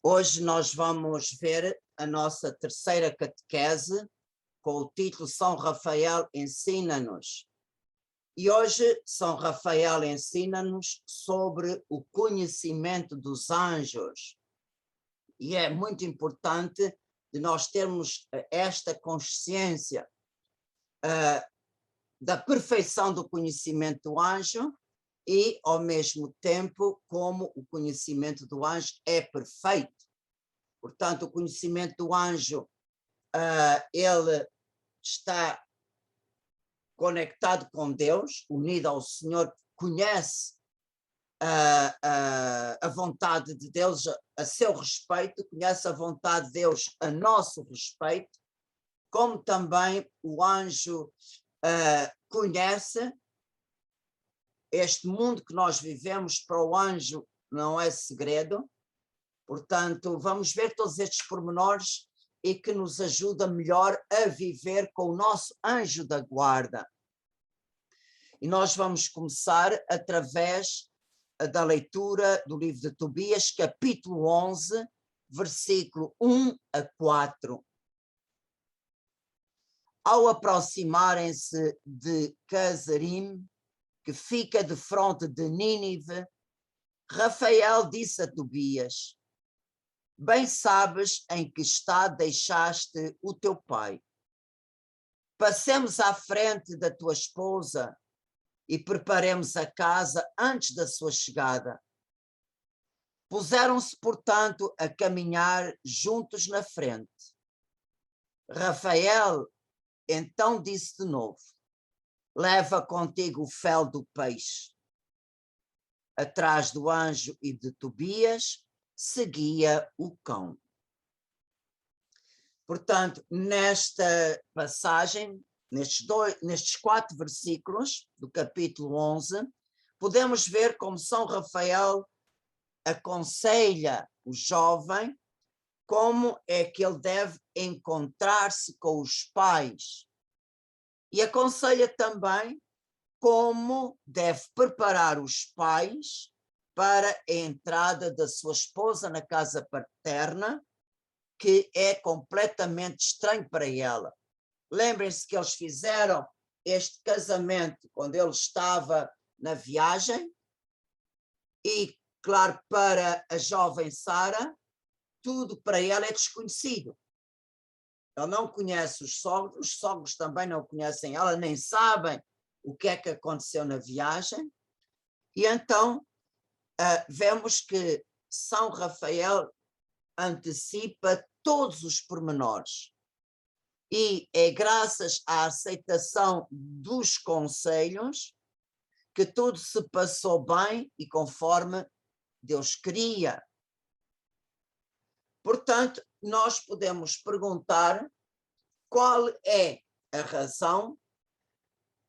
Hoje nós vamos ver a nossa terceira catequese com o título São Rafael ensina-nos. E hoje São Rafael ensina-nos sobre o conhecimento dos anjos. E é muito importante de nós termos esta consciência da perfeição do conhecimento do anjo e, ao mesmo tempo, como o conhecimento do anjo é perfeito. Portanto, o conhecimento do anjo, ele está conectado com Deus, unido ao Senhor, conhece a vontade de Deus a seu respeito, conhece a vontade de Deus a nosso respeito, como também o anjo conhece este mundo que nós vivemos. Para o anjo não é segredo. Portanto, vamos ver todos estes pormenores e que nos ajuda melhor a viver com o nosso anjo da guarda. E nós vamos começar através da leitura do livro de Tobias, capítulo 11, versículo 1 a 4. Ao aproximarem-se de Casarim, que fica de fronte de Nínive, Rafael disse a Tobias: bem sabes em que estado deixaste o teu pai. Passemos à frente da tua esposa e preparemos a casa antes da sua chegada. Puseram-se, portanto, a caminhar juntos na frente. Rafael então disse de novo: leva contigo o fel do peixe. Atrás do anjo e de Tobias seguia o cão. Portanto, nesta passagem, nestes 4 versículos do capítulo 11, podemos ver como São Rafael aconselha o jovem como é que ele deve encontrar-se com os pais, e aconselha também como deve preparar os pais para a entrada da sua esposa na casa paterna, que é completamente estranho para ela. Lembrem-se que eles fizeram este casamento quando ele estava na viagem e, claro, para a jovem Sara, tudo para ela é desconhecido. Ela não conhece os sogros também não conhecem ela, nem sabem o que é que aconteceu na viagem. E então vemos que São Rafael antecipa todos os pormenores. E é graças à aceitação dos conselhos que tudo se passou bem e conforme Deus queria. Portanto, nós podemos perguntar qual é a razão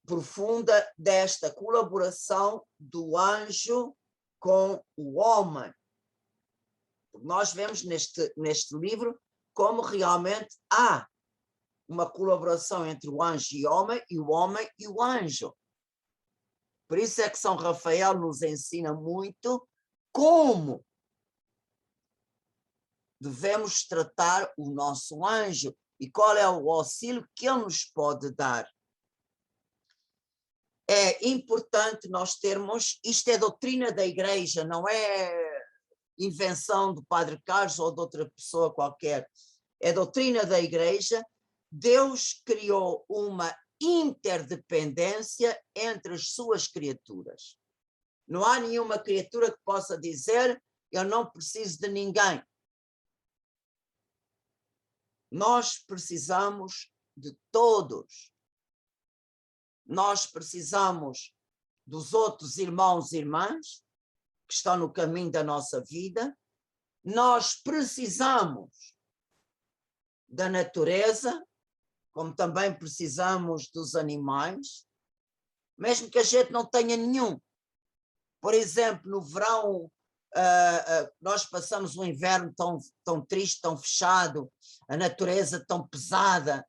profunda desta colaboração do anjo com o homem. Nós vemos neste livro como realmente há uma colaboração entre o anjo e o homem e o anjo. Por isso é que São Rafael nos ensina muito como devemos tratar o nosso anjo e qual é o auxílio que ele nos pode dar. É importante nós termos, isto é doutrina da Igreja, não é invenção do Padre Carlos ou de outra pessoa qualquer, é doutrina da Igreja. Deus criou uma interdependência entre as suas criaturas. Não há nenhuma criatura que possa dizer: eu não preciso de ninguém. Nós precisamos de todos. Nós precisamos dos outros irmãos e irmãs que estão no caminho da nossa vida. Nós precisamos da natureza, como também precisamos dos animais, mesmo que a gente não tenha nenhum. Por exemplo, no verão, nós passamos um inverno tão triste, tão fechado, a natureza tão pesada.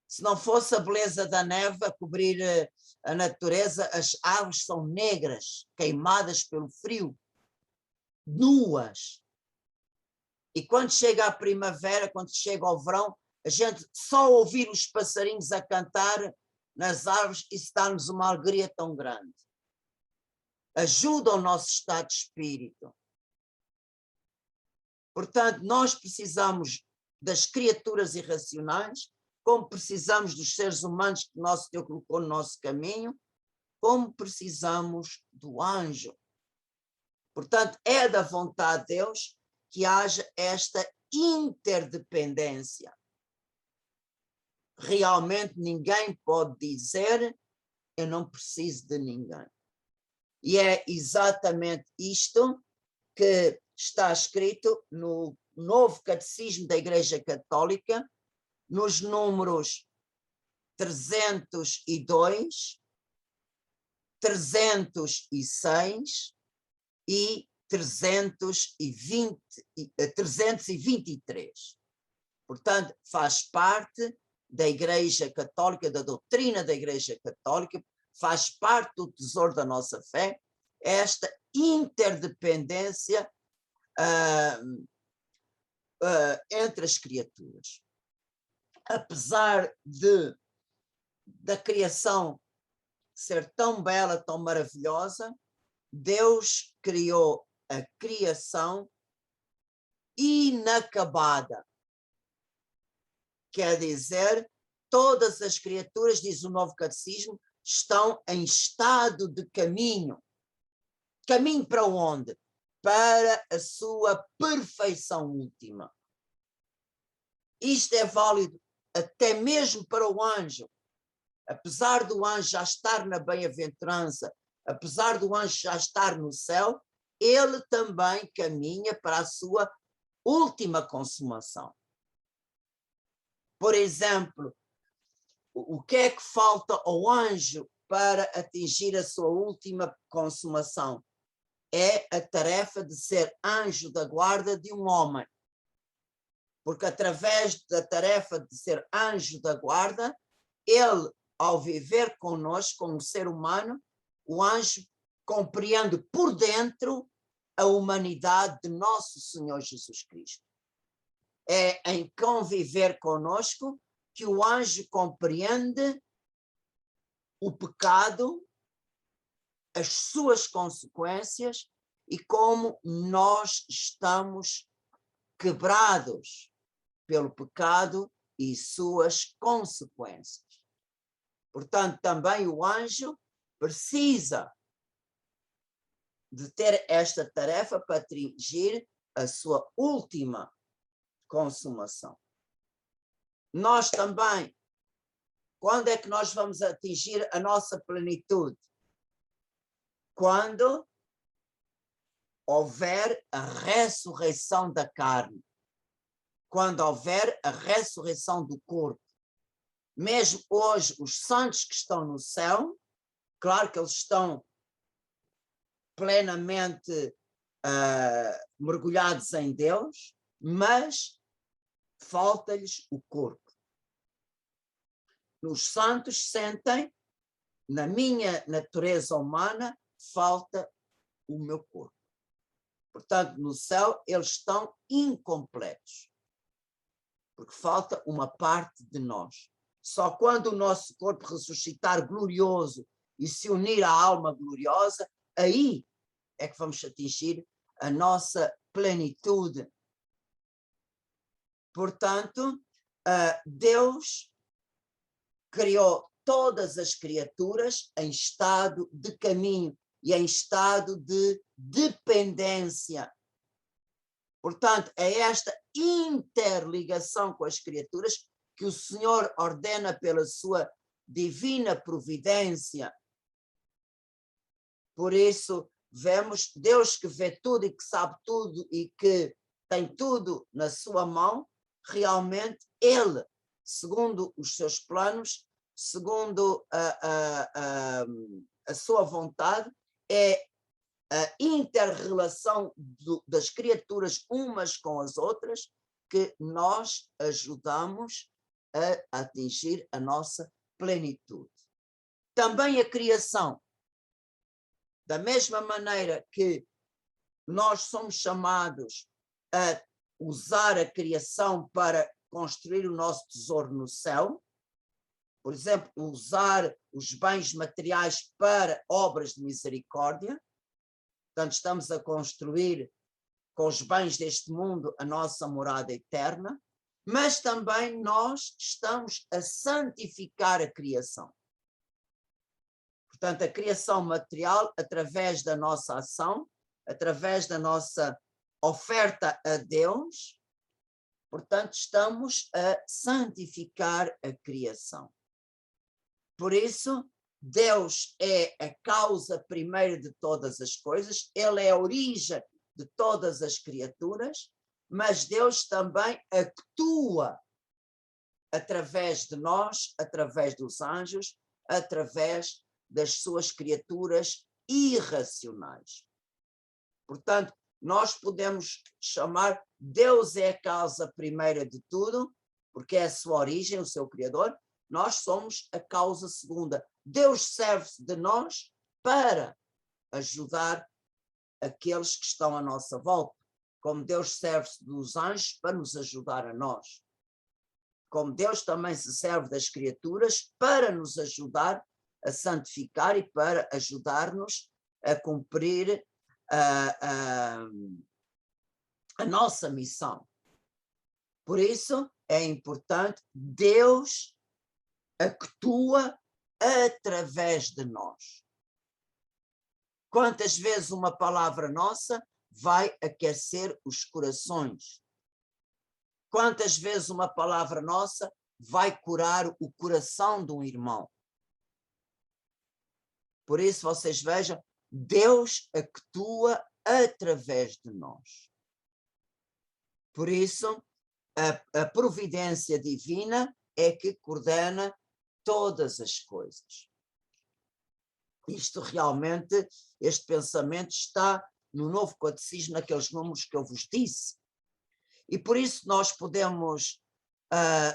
Se não fosse a beleza da neve a cobrir a natureza, as árvores são negras, queimadas pelo frio, nuas. E quando chega a primavera, quando chega ao verão, a gente só ouvir os passarinhos a cantar nas árvores, isso dá-nos uma alegria tão grande. Ajuda o nosso estado de espírito. Portanto, nós precisamos das criaturas irracionais, como precisamos dos seres humanos que nosso Deus colocou no nosso caminho, como precisamos do anjo. Portanto, é da vontade de Deus que haja esta interdependência. Realmente ninguém pode dizer eu não preciso de ninguém. E é exatamente isto que está escrito no Novo Catecismo da Igreja Católica, nos números 302, 306 e 323. Portanto, faz parte da Igreja Católica, da doutrina da Igreja Católica, faz parte do tesouro da nossa fé, esta interdependência entre as criaturas. Apesar da criação ser tão bela, tão maravilhosa, Deus criou a criação inacabada. Quer dizer, todas as criaturas, diz o Novo Catecismo, estão em estado de caminho. Caminho para onde? Para a sua perfeição última. Isto é válido até mesmo para o anjo. Apesar do anjo já estar na bem-aventurança, apesar do anjo já estar no céu, ele também caminha para a sua última consumação. Por exemplo, o que é que falta ao anjo para atingir a sua última consumação? É a tarefa de ser anjo da guarda de um homem. Porque através da tarefa de ser anjo da guarda, ele, ao viver conosco como ser humano, o anjo compreende por dentro a humanidade de nosso Senhor Jesus Cristo. É em conviver conosco que o anjo compreende o pecado, as suas consequências e como nós estamos quebrados pelo pecado e suas consequências. Portanto, também o anjo precisa de ter esta tarefa para atingir a sua última consumação. Nós também, quando é que nós vamos atingir a nossa plenitude? Quando houver a ressurreição da carne, quando houver a ressurreição do corpo. Mesmo hoje, os santos que estão no céu, claro que eles estão plenamente mergulhados em Deus, mas falta-lhes o corpo. Os santos sentem, na minha natureza humana, falta o meu corpo. Portanto, no céu, eles estão incompletos, porque falta uma parte de nós. Só quando o nosso corpo ressuscitar glorioso e se unir à alma gloriosa, aí é que vamos atingir a nossa plenitude. Portanto, Deus criou todas as criaturas em estado de caminho e em estado de dependência. Portanto, é esta interligação com as criaturas que o Senhor ordena pela sua divina providência. Por isso, vemos Deus que vê tudo e que sabe tudo e que tem tudo na sua mão, realmente Ele, segundo os seus planos, segundo a sua vontade, é a inter-relação das criaturas umas com as outras que nós ajudamos a atingir a nossa plenitude. Também a criação, da mesma maneira que nós somos chamados a usar a criação para construir o nosso tesouro no céu. Por exemplo, usar os bens materiais para obras de misericórdia. Portanto, estamos a construir com os bens deste mundo a nossa morada eterna, mas também nós estamos a santificar a criação. Portanto, a criação material, através da nossa ação, através da nossa oferta a Deus, portanto, estamos a santificar a criação. Por isso, Deus é a causa primeira de todas as coisas, Ele é a origem de todas as criaturas, mas Deus também atua através de nós, através dos anjos, através das suas criaturas irracionais. Portanto, nós podemos chamar Deus é a causa primeira de tudo, porque é a sua origem, o seu Criador. Nós somos a causa segunda. Deus serve-se de nós para ajudar aqueles que estão à nossa volta, como Deus serve-se dos anjos para nos ajudar a nós, como Deus também se serve das criaturas para nos ajudar a santificar e para ajudar-nos a cumprir a nossa missão. Por isso é importante, Deus atua através de nós. Quantas vezes uma palavra nossa vai aquecer os corações? Quantas vezes uma palavra nossa vai curar o coração de um irmão? Por isso vocês vejam, Deus atua através de nós. Por isso, a providência divina é que coordena todas as coisas. Isto realmente, este pensamento está no Novo Catecismo, naqueles números que eu vos disse. E por isso nós podemos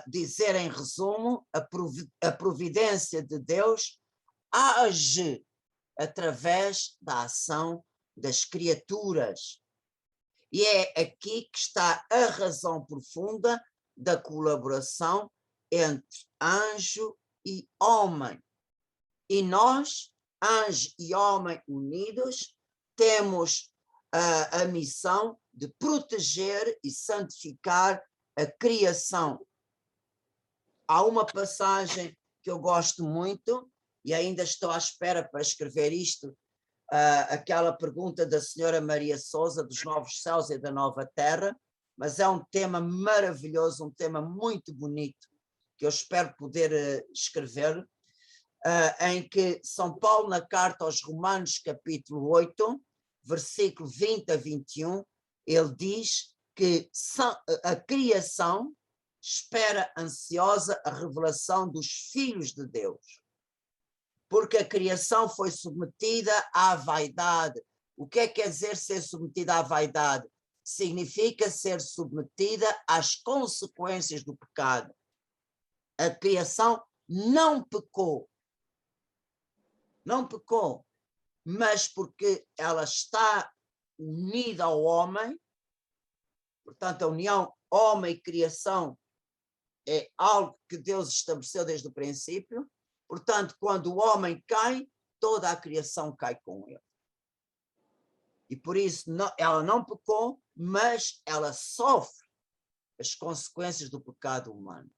dizer em resumo, a providência de Deus age através da ação das criaturas. E é aqui que está a razão profunda da colaboração entre anjo e homem. E nós, anjo e homem unidos, temos a missão de proteger e santificar a criação. Há uma passagem que eu gosto muito, e ainda estou à espera para escrever isto, aquela pergunta da senhora Maria Sousa, dos novos céus e da nova terra, mas é um tema maravilhoso, um tema muito bonito, que eu espero poder escrever, em que São Paulo, na carta aos Romanos, capítulo 8, versículo 20 a 21, ele diz que a criação espera ansiosa a revelação dos filhos de Deus, porque a criação foi submetida à vaidade. O que quer dizer ser submetida à vaidade? Significa ser submetida às consequências do pecado. A criação não pecou, mas porque ela está unida ao homem, portanto a união homem e criação é algo que Deus estabeleceu desde o princípio, portanto quando o homem cai, toda a criação cai com ele. E por isso ela não pecou, mas ela sofre as consequências do pecado humano.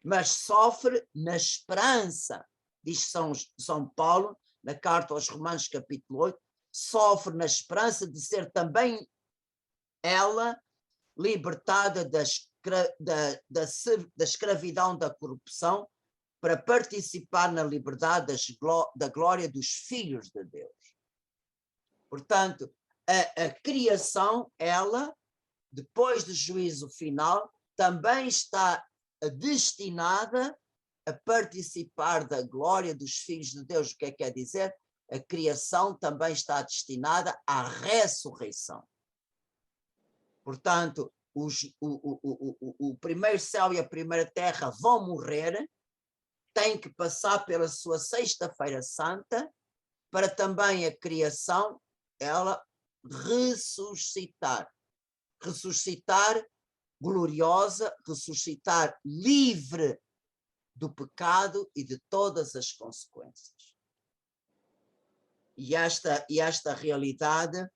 Mas sofre na esperança, diz São Paulo, na carta aos Romanos capítulo 8, sofre na esperança de ser também ela libertada da escravidão da corrupção para participar na liberdade da glória dos filhos de Deus. Portanto, a criação, ela, depois do juízo final, também está destinada a participar da glória dos filhos de Deus. O que quer dizer? A criação também está destinada à ressurreição. Portanto, o primeiro céu e a primeira terra vão morrer, têm que passar pela sua sexta-feira santa, para também a criação, ela ressuscitar. ressuscitar gloriosa, ressuscitar livre do pecado e de todas as consequências. E esta realidade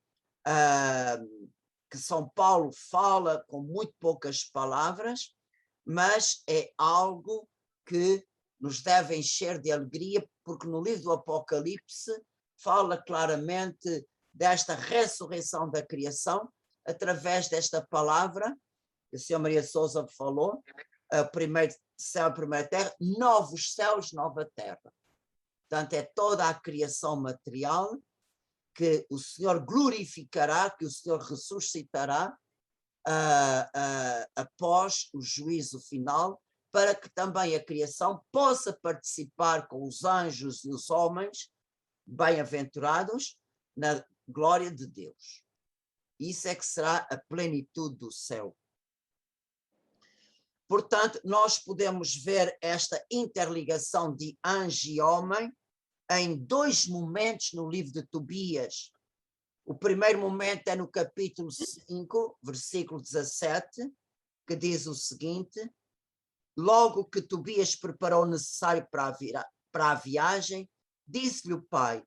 que São Paulo fala com muito poucas palavras, mas é algo que nos deve encher de alegria, porque no livro do Apocalipse fala claramente desta ressurreição da criação, através desta palavra que a senhora Maria Sousa falou, o primeiro céu, a primeira terra, novos céus, nova terra. Portanto, é toda a criação material que o Senhor glorificará, que o Senhor ressuscitará após o juízo final, para que também a criação possa participar com os anjos e os homens bem-aventurados na glória de Deus. Isso é que será a plenitude do céu. Portanto, nós podemos ver esta interligação de anjo e homem em dois momentos no livro de Tobias. O primeiro momento é no capítulo 5, versículo 17, que diz o seguinte: logo que Tobias preparou o necessário para a viagem, disse-lhe o pai: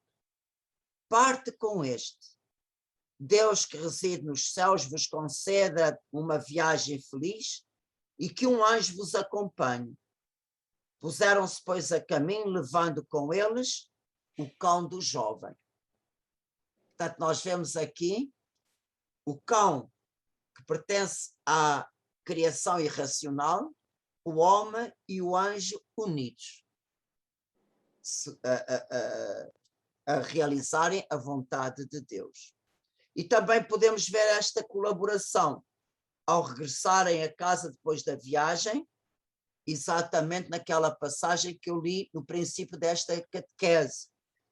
parte com este. Deus que reside nos céus vos conceda uma viagem feliz e que um anjo vos acompanhe. Puseram-se, pois, a caminho, levando com eles o cão do jovem. Portanto, nós vemos aqui o cão que pertence à criação irracional, o homem e o anjo unidos a realizarem a vontade de Deus. E também podemos ver esta colaboração ao regressarem a casa depois da viagem, exatamente naquela passagem que eu li no princípio desta catequese,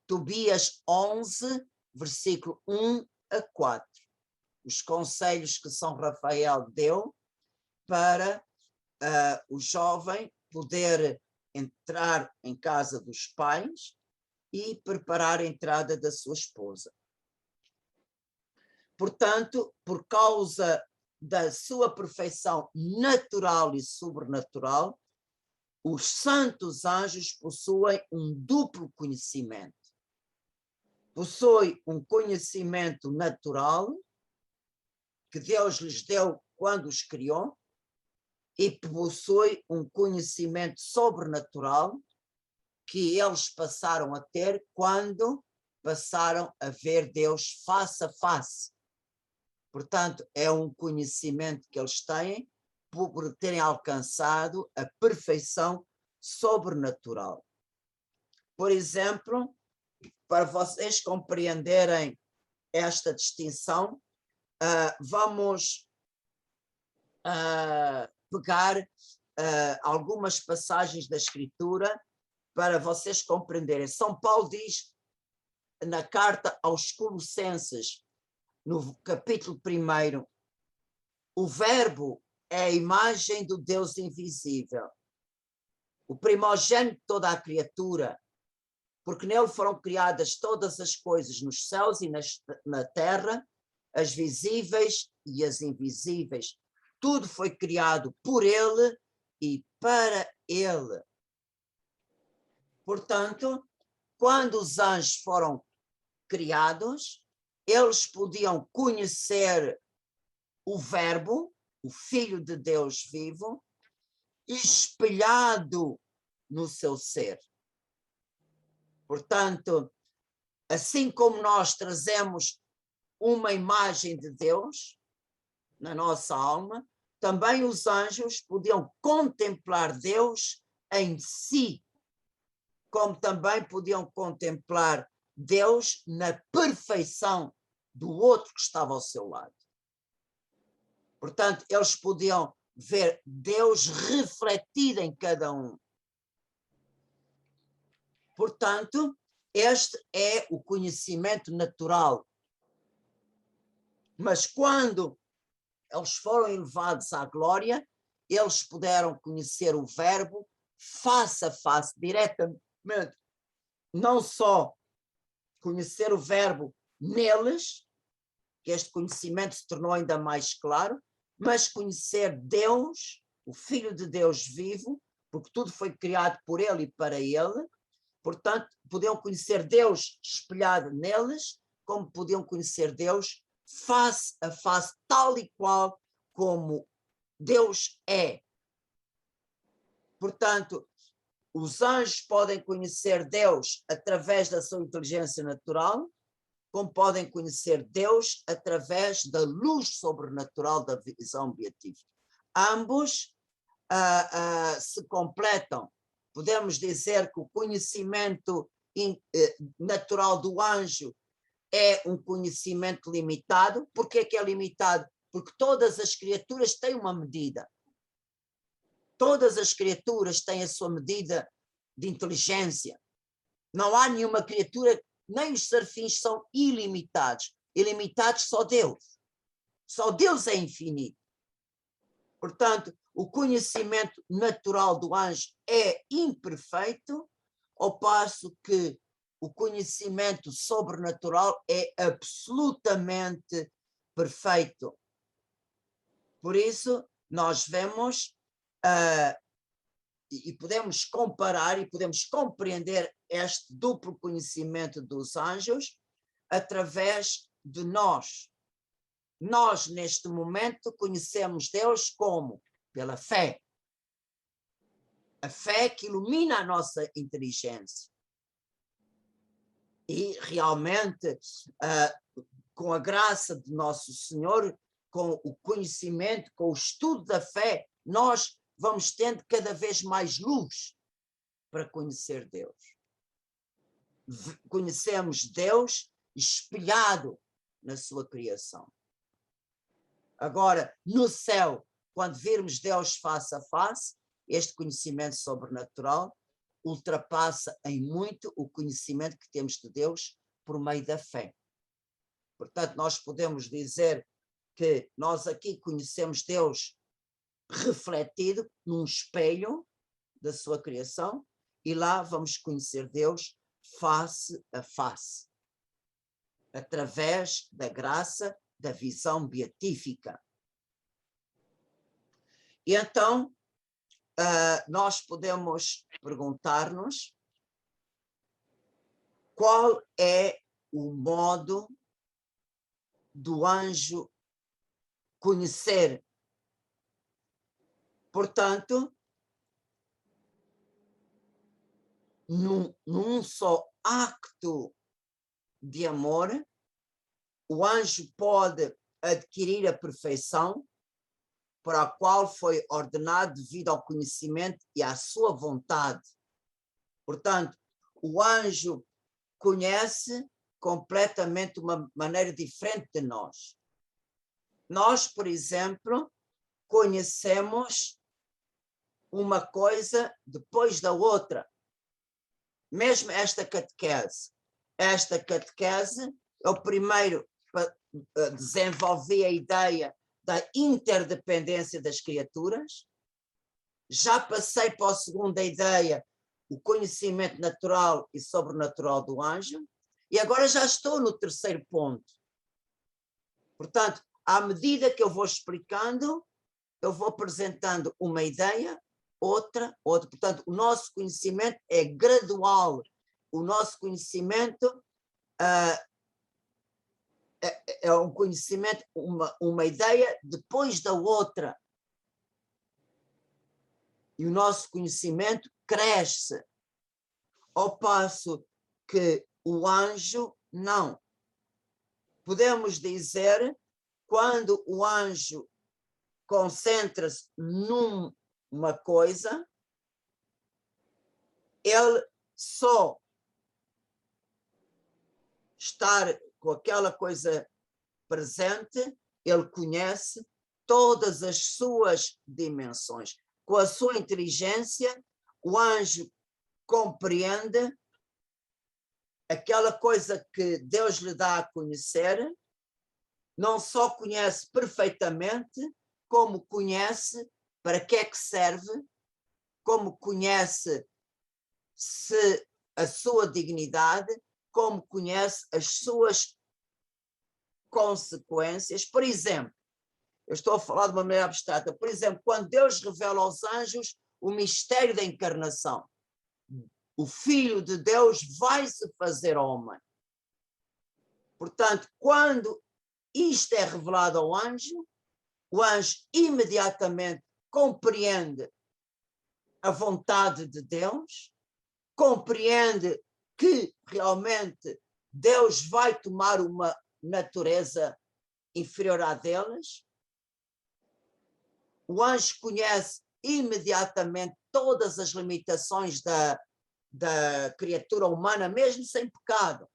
Tobias 11, versículo 1 a 4. Os conselhos que São Rafael deu para o jovem poder entrar em casa dos pais e preparar a entrada da sua esposa. Portanto, por causa da sua perfeição natural e sobrenatural, os santos anjos possuem um duplo conhecimento. Possui um conhecimento natural, que Deus lhes deu quando os criou, e possui um conhecimento sobrenatural, que eles passaram a ter quando passaram a ver Deus face a face. Portanto, é um conhecimento que eles têm por terem alcançado a perfeição sobrenatural. Por exemplo, para vocês compreenderem esta distinção, vamos pegar algumas passagens da Escritura para vocês compreenderem. São Paulo diz na carta aos Colossenses, no capítulo 1, o verbo é a imagem do Deus invisível, o primogênito de toda a criatura, porque nele foram criadas todas as coisas nos céus e na terra, as visíveis e as invisíveis. Tudo foi criado por ele e para ele. Portanto, quando os anjos foram criados, eles podiam conhecer o Verbo, o Filho de Deus vivo, espelhado no seu ser. Portanto, assim como nós trazemos uma imagem de Deus na nossa alma, também os anjos podiam contemplar Deus em si, como também podiam contemplar Deus na perfeição do outro que estava ao seu lado. Portanto, eles podiam ver Deus refletido em cada um. Portanto, este é o conhecimento natural. Mas quando eles foram elevados à glória, eles puderam conhecer o Verbo face a face, diretamente. Não só conhecer o Verbo neles, que este conhecimento se tornou ainda mais claro, mas conhecer Deus, o Filho de Deus vivo, porque tudo foi criado por ele e para ele, portanto, podiam conhecer Deus espelhado neles, como podiam conhecer Deus face a face, tal e qual como Deus é. Portanto, os anjos podem conhecer Deus através da sua inteligência natural, como podem conhecer Deus através da luz sobrenatural da visão beatífica. Ambos se completam. Podemos dizer que o conhecimento natural do anjo é um conhecimento limitado. Por que é limitado? Porque todas as criaturas têm uma medida. Todas as criaturas têm a sua medida de inteligência. Não há nenhuma criatura, nem os serafins são ilimitados. Ilimitados só Deus. Só Deus é infinito. Portanto, o conhecimento natural do anjo é imperfeito, ao passo que o conhecimento sobrenatural é absolutamente perfeito. Por isso, nós vemos e podemos comparar e podemos compreender este duplo conhecimento dos anjos através de nós. Nós, neste momento, conhecemos Deus como? Pela fé. A fé que ilumina a nossa inteligência. E realmente, com a graça de Nosso Senhor, com o conhecimento, com o estudo da fé, nós vamos tendo cada vez mais luz para conhecer Deus. Conhecemos Deus espelhado na sua criação. Agora, no céu, quando virmos Deus face a face, este conhecimento sobrenatural ultrapassa em muito o conhecimento que temos de Deus por meio da fé. Portanto, nós podemos dizer que nós aqui conhecemos Deus refletido num espelho da sua criação, e lá vamos conhecer Deus face a face, através da graça da visão beatífica. E então, nós podemos perguntar-nos qual é o modo do anjo conhecer. Portanto, num só acto de amor, o anjo pode adquirir a perfeição para a qual foi ordenado devido ao conhecimento e à sua vontade. Portanto, o anjo conhece completamente uma maneira diferente de nós. Nós, por exemplo, conhecemos uma coisa depois da outra. Mesmo esta catequese. Esta catequese é o primeiro para desenvolver a ideia da interdependência das criaturas. Já passei para a segunda ideia, o conhecimento natural e sobrenatural do anjo, e agora já estou no terceiro ponto. Portanto, à medida que eu vou explicando, eu vou apresentando uma ideia, outra. Portanto, o nosso conhecimento é gradual. O nosso conhecimento é um conhecimento, uma ideia depois da outra. E o nosso conhecimento cresce, ao passo que o anjo não. Podemos dizer, quando o anjo concentra-se numa coisa, ele só estar com aquela coisa presente, ele conhece todas as suas dimensões. Com a sua inteligência, o anjo compreende aquela coisa que Deus lhe dá a conhecer, não só conhece perfeitamente, como conhece para que é que serve, como conhece a sua dignidade, como conhece as suas consequências. Por exemplo, eu estou a falar de uma maneira abstrata, por exemplo, quando Deus revela aos anjos o mistério da encarnação, o Filho de Deus vai se fazer homem. Portanto, quando isto é revelado ao anjo, o anjo imediatamente compreende a vontade de Deus, compreende que realmente Deus vai tomar uma natureza inferior à deles. O anjo conhece imediatamente todas as limitações da criatura humana, mesmo sem pecado.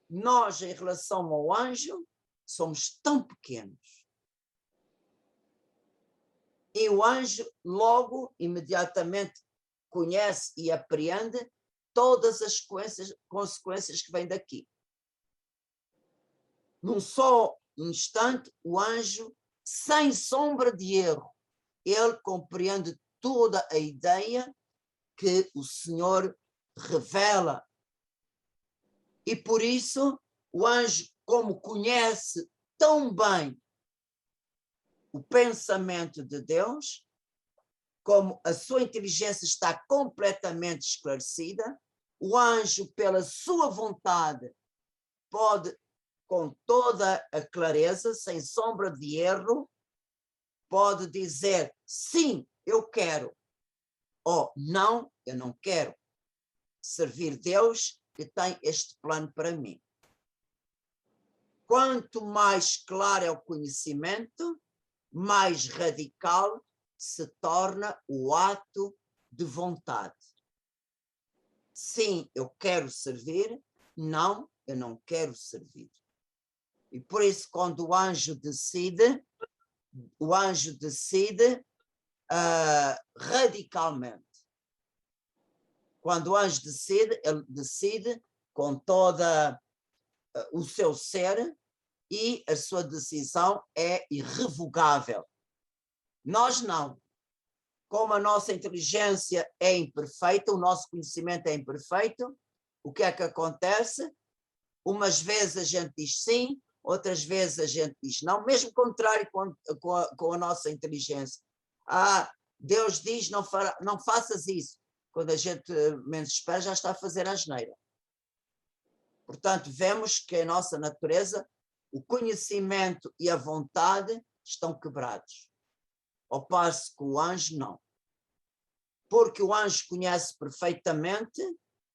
Nós, em relação ao anjo, somos tão pequenos. E o anjo logo, imediatamente, conhece e apreende todas as consequências que vêm daqui. Num só instante, o anjo, sem sombra de erro, ele compreende toda a ideia que o Senhor revela. E por isso, o anjo, como conhece tão bem o pensamento de Deus, como a sua inteligência está completamente esclarecida, o anjo, pela sua vontade, pode, com toda a clareza, sem sombra de erro, pode dizer, sim, eu quero, ou não, eu não quero servir Deus que tem este plano para mim. Quanto mais claro é o conhecimento, mais radical se torna o ato de vontade. Sim, eu quero servir, não, eu não quero servir. E por isso, quando o anjo decide radicalmente. Quando o anjo decide, ele decide com toda o seu ser e a sua decisão é irrevogável. Nós não. Como a nossa inteligência é imperfeita, o nosso conhecimento é imperfeito, o que é que acontece? Umas vezes a gente diz sim, outras vezes a gente diz não, mesmo contrário com a nossa inteligência. Deus diz, não faças isso. Quando a gente menos espera, já está a fazer a asneira. Portanto, vemos que a nossa natureza, o conhecimento e a vontade estão quebrados. Ao passo que o anjo não. Porque o anjo conhece perfeitamente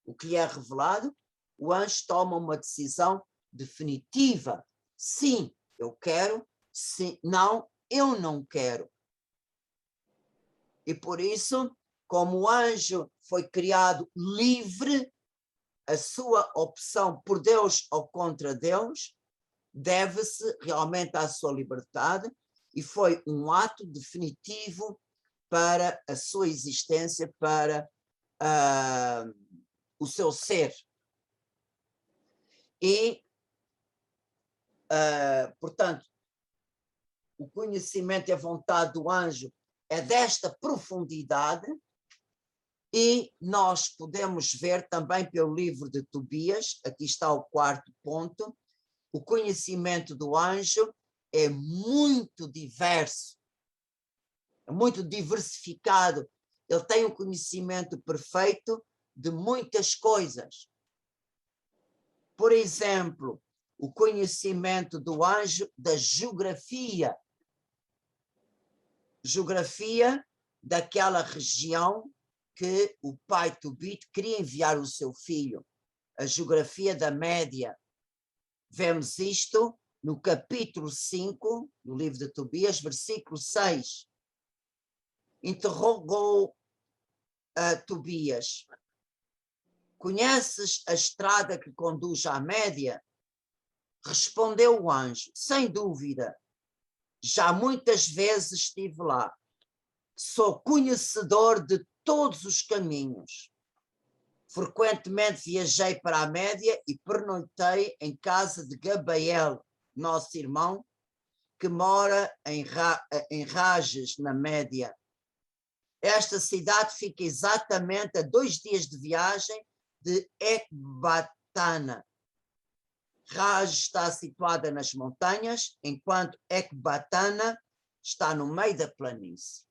o que lhe é revelado, o anjo toma uma decisão definitiva. Sim, eu quero. Sim, não, eu não quero. E por isso, como o anjo foi criado livre, a sua opção por Deus ou contra Deus deve-se realmente à sua liberdade e foi um ato definitivo para a sua existência, para o seu ser. E, portanto, o conhecimento e a vontade do anjo é desta profundidade e nós podemos ver também pelo livro de Tobias, aqui está o quarto ponto, o conhecimento do anjo é muito diverso, é muito diversificado, ele tem um conhecimento perfeito de muitas coisas. Por exemplo, o conhecimento do anjo da geografia daquela região que o pai Tobit queria enviar o seu filho, a geografia da Média. Vemos isto no capítulo 5 do livro de Tobias, versículo 6. Interrogou Tobias: conheces a estrada que conduz à Média? Respondeu o anjo: sem dúvida, já muitas vezes estive lá. Sou conhecedor de todos os caminhos. Frequentemente viajei para a Média e pernoitei em casa de Gabael, nosso irmão, que mora em Rages, na Média. Esta cidade fica exatamente a 2 dias de viagem de Ecbatana. Raj está situada nas montanhas, enquanto Ecbatana está no meio da planície.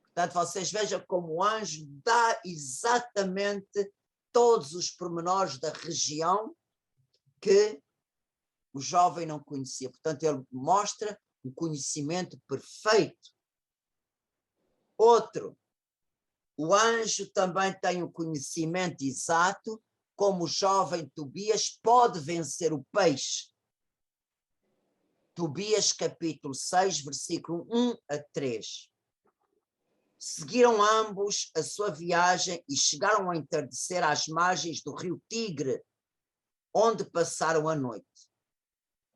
Portanto, vocês vejam como o anjo dá exatamente todos os pormenores da região que o jovem não conhecia. Portanto, ele mostra um conhecimento perfeito. Outro, o anjo também tem um conhecimento exato como o jovem Tobias pode vencer o peixe. Tobias capítulo 6, versículo 1 a 3. Seguiram ambos a sua viagem e chegaram a entardecer às margens do rio Tigre, onde passaram a noite.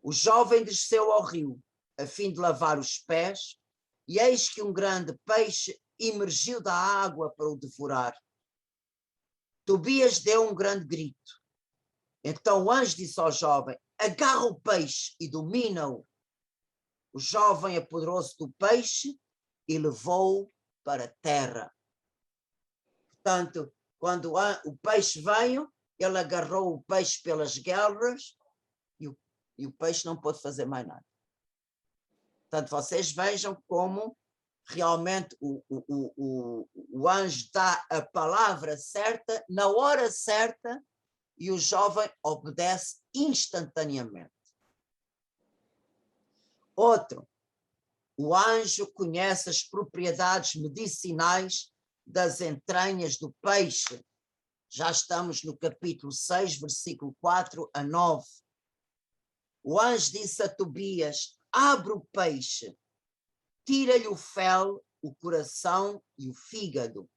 O jovem desceu ao rio, a fim de lavar os pés, e eis que um grande peixe emergiu da água para o devorar. Tobias deu um grande grito. Então o anjo disse ao jovem: agarra o peixe e domina-o. O jovem apoderou-se do peixe e levou-o para a terra. Portanto, quando o peixe veio, ele agarrou o peixe pelas guelras e o peixe não pôde fazer mais nada. Portanto, vocês vejam como realmente o anjo dá a palavra certa, na hora certa, e o jovem obedece instantaneamente. Outro, o anjo conhece as propriedades medicinais das entranhas do peixe. Já estamos no capítulo 6, versículo 4 a 9. O anjo disse a Tobias: abre o peixe, tira-lhe o fel, o coração e o fígado.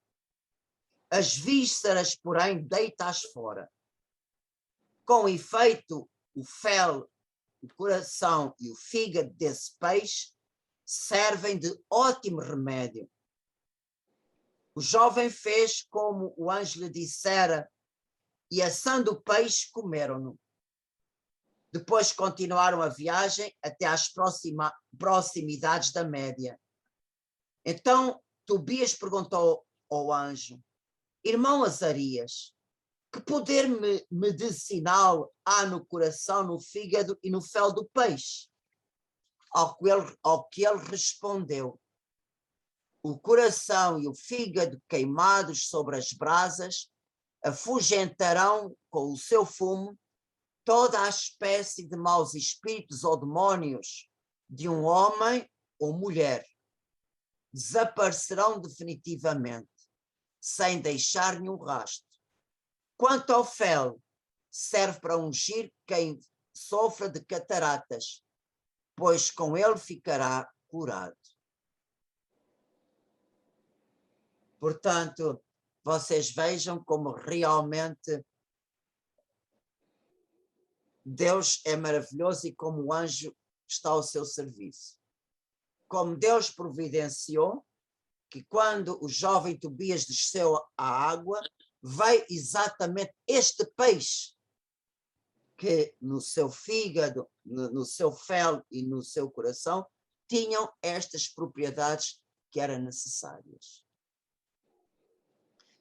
As vísceras, porém, deita-as fora. Com efeito, o fel, o coração e o fígado desse peixe servem de ótimo remédio. O jovem fez como o anjo lhe dissera, e assando o peixe, comeram-no. Depois continuaram a viagem até às proximidades da Média. Então Tobias perguntou ao anjo: irmão Azarias, que poder medicinal há no coração, no fígado e no fel do peixe? Ao que ele respondeu: o coração e o fígado queimados sobre as brasas afugentarão com o seu fumo toda a espécie de maus espíritos ou demónios de um homem ou mulher. Desaparecerão definitivamente, sem deixar nenhum rastro. Quanto ao fel, serve para ungir quem sofra de cataratas, pois com ele ficará curado. Portanto, vocês vejam como realmente Deus é maravilhoso e como o anjo está ao seu serviço. Como Deus providenciou que quando o jovem Tobias desceu à água, veio exatamente este peixe que no seu fígado, no seu fel e no seu coração tinham estas propriedades que eram necessárias.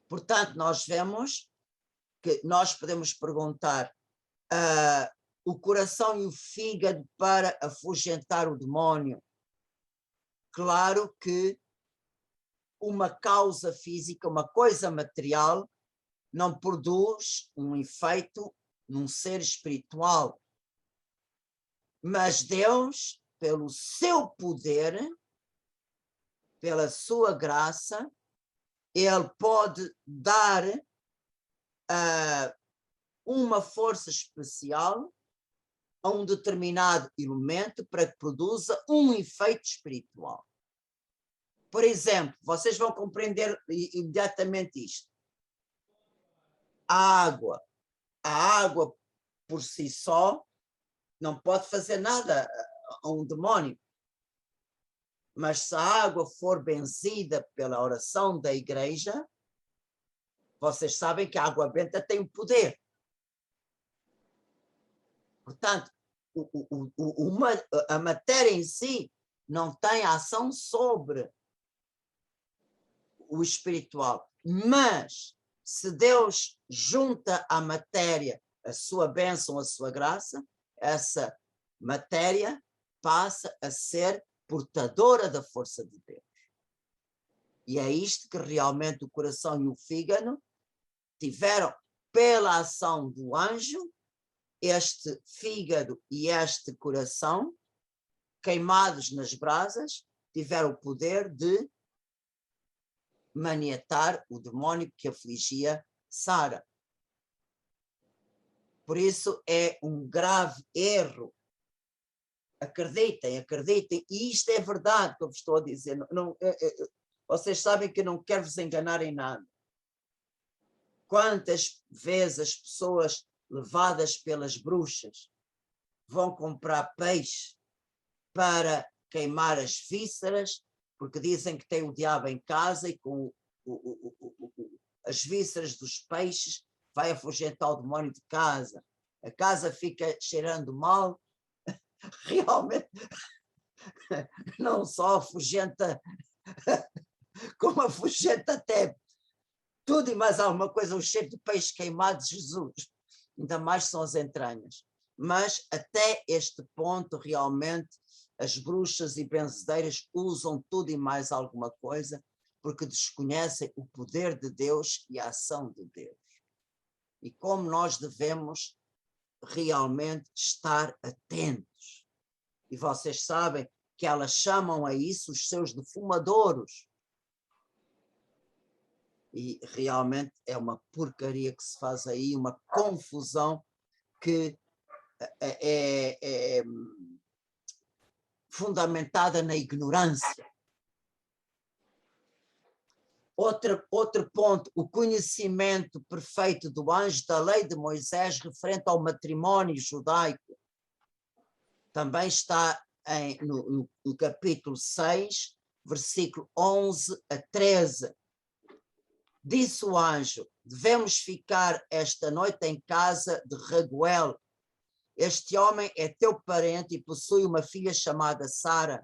Portanto, nós vemos que nós podemos perguntar o coração e o fígado para afugentar o demónio. Claro que uma causa física, uma coisa material, não produz um efeito num ser espiritual. Mas Deus, pelo seu poder, pela sua graça, Ele pode dar uma força especial a um determinado elemento para que produza um efeito espiritual. Por exemplo, vocês vão compreender imediatamente isto. A água por si só não pode fazer nada a um demónio. Mas se a água for benzida pela oração da igreja, vocês sabem que a água benta tem poder. Portanto, a matéria em si não tem ação sobre o espiritual. Mas, se Deus junta a matéria a sua bênção, a sua graça, essa matéria passa a ser portadora da força de Deus. E é isto que realmente o coração e o fígado tiveram, pela ação do anjo, este fígado e este coração, queimados nas brasas, tiveram o poder de maniatar o demónio que afligia Sara. Por isso é um grave erro. Acreditem, acreditem, e isto é verdade que eu vos estou a dizer. Vocês sabem que eu não quero vos enganar em nada. Quantas vezes as pessoas levadas pelas bruxas vão comprar peixe para queimar as vísceras, porque dizem que tem o diabo em casa e com as vísceras dos peixes vai afugentar o demónio de casa. A casa fica cheirando mal, realmente não só afugenta, como afugenta até tudo e mais alguma coisa, o cheiro de peixe queimado de Jesus, ainda mais são as entranhas. Mas até este ponto, realmente, as bruxas e benzedeiras usam tudo e mais alguma coisa, porque desconhecem o poder de Deus e a ação de Deus. E como nós devemos realmente estar atentos. E vocês sabem que elas chamam a isso os seus defumadouros. E realmente é uma porcaria que se faz aí, uma confusão que é fundamentada na ignorância. Outro ponto, o conhecimento perfeito do anjo da lei de Moisés referente ao matrimónio judaico. Também está no capítulo 6, versículo 11 a 13. Disse o anjo: devemos ficar esta noite em casa de Raguel. Este homem é teu parente e possui uma filha chamada Sara.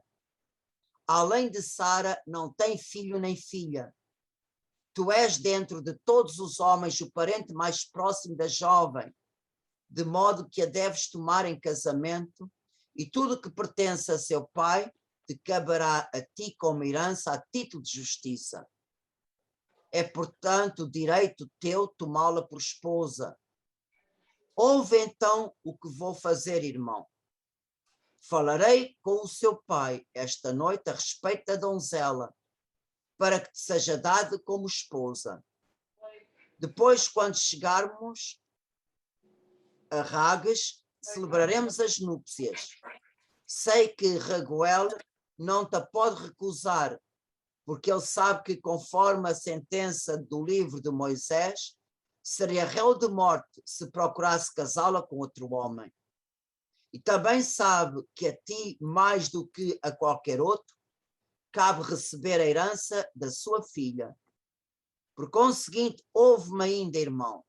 Além de Sara, não tem filho nem filha. Tu és dentro de todos os homens o parente mais próximo da jovem, de modo que a deves tomar em casamento, e tudo que pertence a seu pai te caberá a ti como herança a título de justiça. É, portanto, direito teu tomá-la por esposa. Ouve então o que vou fazer, irmão. Falarei com o seu pai esta noite a respeito da donzela, para que te seja dada como esposa. Depois, quando chegarmos a Ragues, celebraremos as núpcias. Sei que Raguel não te pode recusar, porque ele sabe que, conforme a sentença do livro de Moisés, seria réu de morte se procurasse casá-la com outro homem. E também sabe que a ti, mais do que a qualquer outro, cabe receber a herança da sua filha. Por conseguinte, ouve-me ainda, irmão.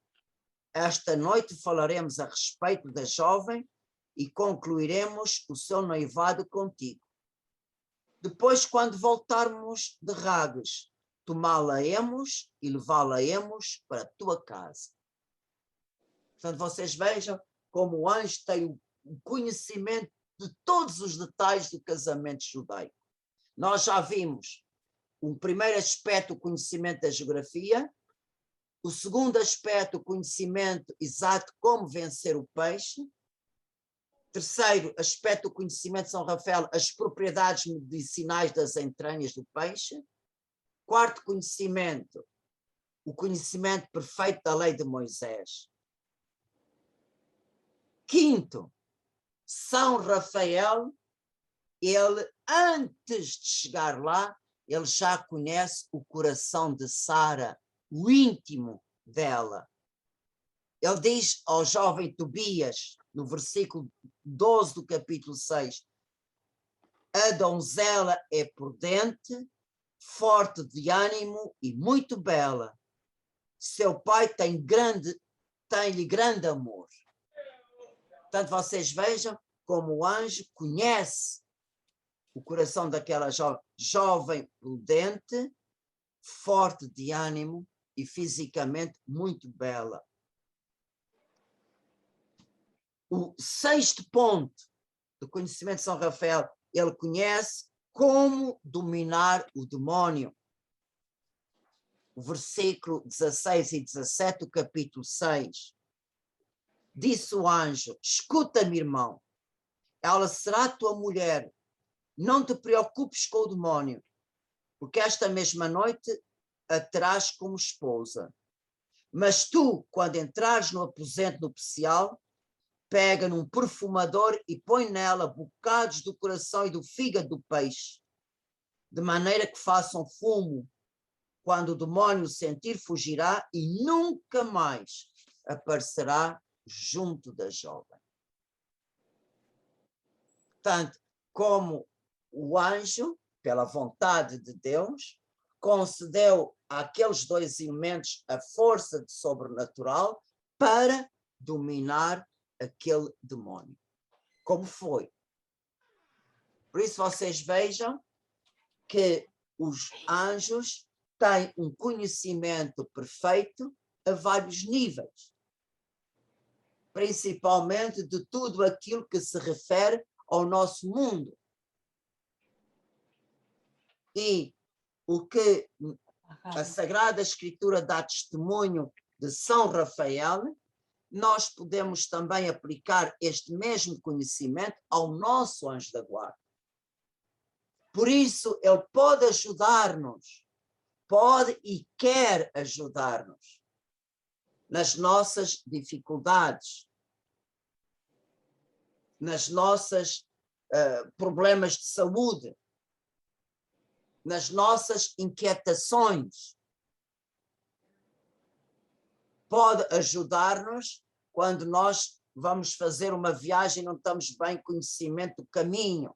Esta noite falaremos a respeito da jovem e concluiremos o seu noivado contigo. Depois, quando voltarmos de Ragues, tomá-la-emos e levá-la-emos para a tua casa. Portanto, vocês vejam como o anjo tem o conhecimento de todos os detalhes do casamento judaico. Nós já vimos o primeiro aspecto, o conhecimento da geografia, o segundo aspecto, o conhecimento exato de como vencer o peixe, terceiro aspecto, o conhecimento de São Rafael, as propriedades medicinais das entranhas do peixe, quarto conhecimento, o conhecimento perfeito da lei de Moisés. Quinto, São Rafael, ele, antes de chegar lá, ele já conhece o coração de Sara, o íntimo dela. Ele diz ao jovem Tobias, no versículo 12 do capítulo 6, a donzela é prudente, forte de ânimo e muito bela. Seu pai tem-lhe grande amor. Portanto, vocês vejam como o anjo conhece o coração daquela jovem prudente, forte de ânimo e fisicamente muito bela. o sexto ponto do conhecimento de São Rafael, ele conhece como dominar o demónio. O versículo 16 e 17 do capítulo 6. Disse o anjo: escuta-me, irmão, ela será tua mulher, não te preocupes com o demónio, porque esta mesma noite a terás como esposa. Mas tu, quando entrares no aposento nupcial, pega num perfumador e põe nela bocados do coração e do fígado do peixe, de maneira que façam fumo. Quando o demónio sentir, fugirá e nunca mais aparecerá junto da jovem. Portanto, como o anjo, pela vontade de Deus, concedeu àqueles dois elementos a força de sobrenatural para dominar aquele demónio. Como foi? Por isso vocês vejam que os anjos têm um conhecimento perfeito a vários níveis, principalmente de tudo aquilo que se refere ao nosso mundo. E o que a Sagrada Escritura dá testemunho de São Rafael, nós podemos também aplicar este mesmo conhecimento ao nosso anjo da guarda. Por isso, ele pode ajudar-nos, pode e quer ajudar-nos nas nossas dificuldades, nas nossas problemas de saúde, nas nossas inquietações. Pode ajudar-nos quando nós vamos fazer uma viagem e não estamos bem conhecimento do caminho.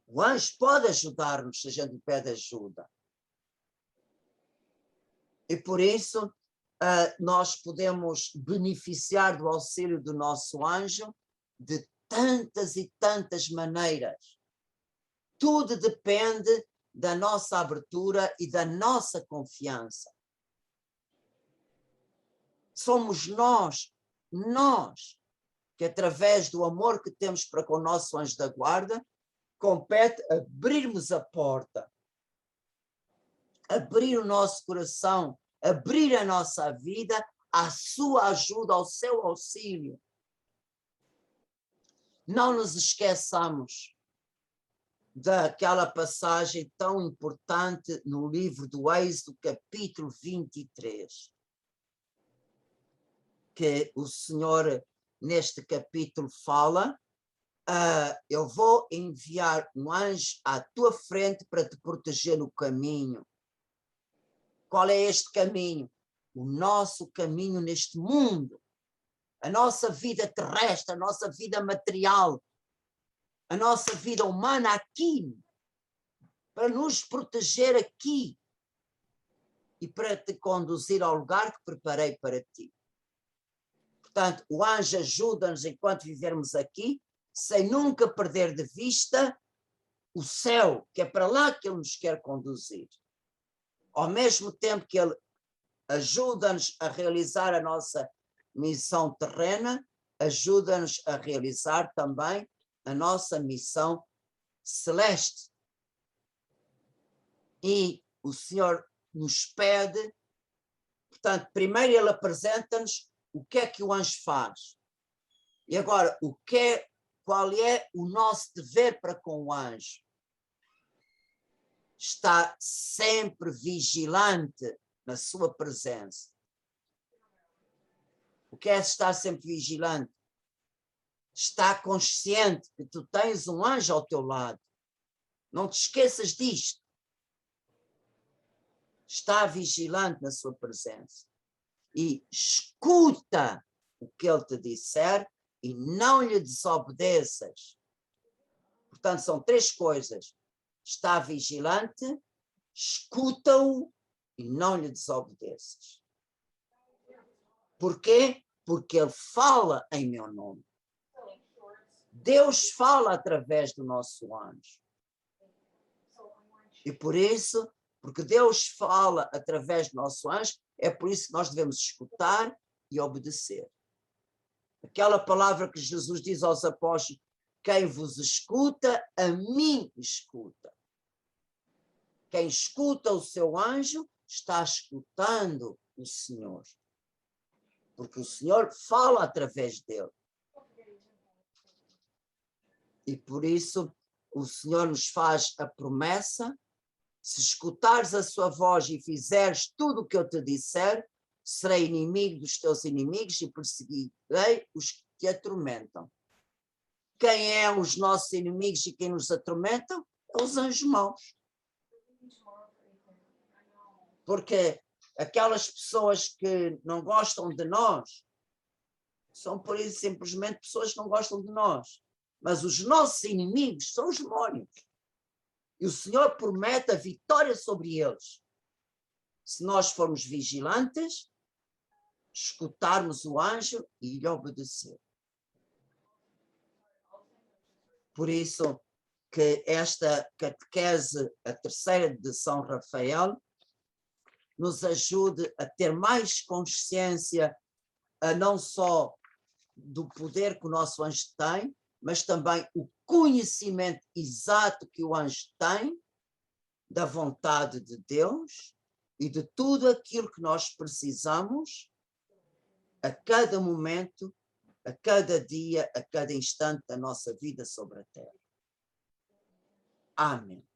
O anjo pode ajudar-nos se a gente pede ajuda. E por isso nós podemos beneficiar do auxílio do nosso anjo de tantas e tantas maneiras. Tudo depende da nossa abertura e da nossa confiança. Somos nós, que através do amor que temos para com o nosso anjo da guarda, compete abrirmos a porta, abrir o nosso coração, abrir a nossa vida à sua ajuda, ao seu auxílio. Não nos esqueçamos daquela passagem tão importante no livro do Êxodo, capítulo 23, que o Senhor, neste capítulo, fala: eu vou enviar um anjo à tua frente para te proteger no caminho. Qual é este caminho? O nosso caminho neste mundo, a nossa vida terrestre, a nossa vida material, a nossa vida humana aqui, para nos proteger aqui e para te conduzir ao lugar que preparei para ti. Portanto, o anjo ajuda-nos enquanto vivermos aqui, sem nunca perder de vista o céu, que é para lá que ele nos quer conduzir. Ao mesmo tempo que ele ajuda-nos a realizar a nossa missão terrena, ajuda-nos a realizar também a nossa missão celeste. E o Senhor nos pede, portanto, primeiro ele apresenta-nos o que é que o anjo faz. E agora, qual é o nosso dever para com o anjo? Está sempre vigilante na sua presença. O que é estar sempre vigilante? Está consciente que tu tens um anjo ao teu lado. Não te esqueças disto. Está vigilante na sua presença. E escuta o que ele te disser e não lhe desobedeças. Portanto, são três coisas. Está vigilante, escuta-o e não lhe desobedeças. Porquê? Porque ele fala em meu nome. Deus fala através do nosso anjo. E por isso, porque Deus fala através do nosso anjo, é por isso que nós devemos escutar e obedecer. Aquela palavra que Jesus diz aos apóstolos: quem vos escuta, a mim escuta. Quem escuta o seu anjo está escutando o Senhor. Porque o Senhor fala através dele. E por isso o Senhor nos faz a promessa: se escutares a sua voz e fizeres tudo o que eu te disser, serei inimigo dos teus inimigos e perseguirei os que te atormentam. Quem é os nossos inimigos e quem nos atormentam? É os anjos maus. Porque aquelas pessoas que não gostam de nós são, por isso, simplesmente pessoas que não gostam de nós. Mas os nossos inimigos são os demónios. E o Senhor promete a vitória sobre eles. Se nós formos vigilantes, escutarmos o anjo e lhe obedecer. Por isso que esta catequese, a terceira de São Rafael, nos ajude a ter mais consciência, a não só do poder que o nosso anjo tem, mas também o conhecimento exato que o anjo tem da vontade de Deus e de tudo aquilo que nós precisamos a cada momento, a cada dia, a cada instante da nossa vida sobre a terra. Amém.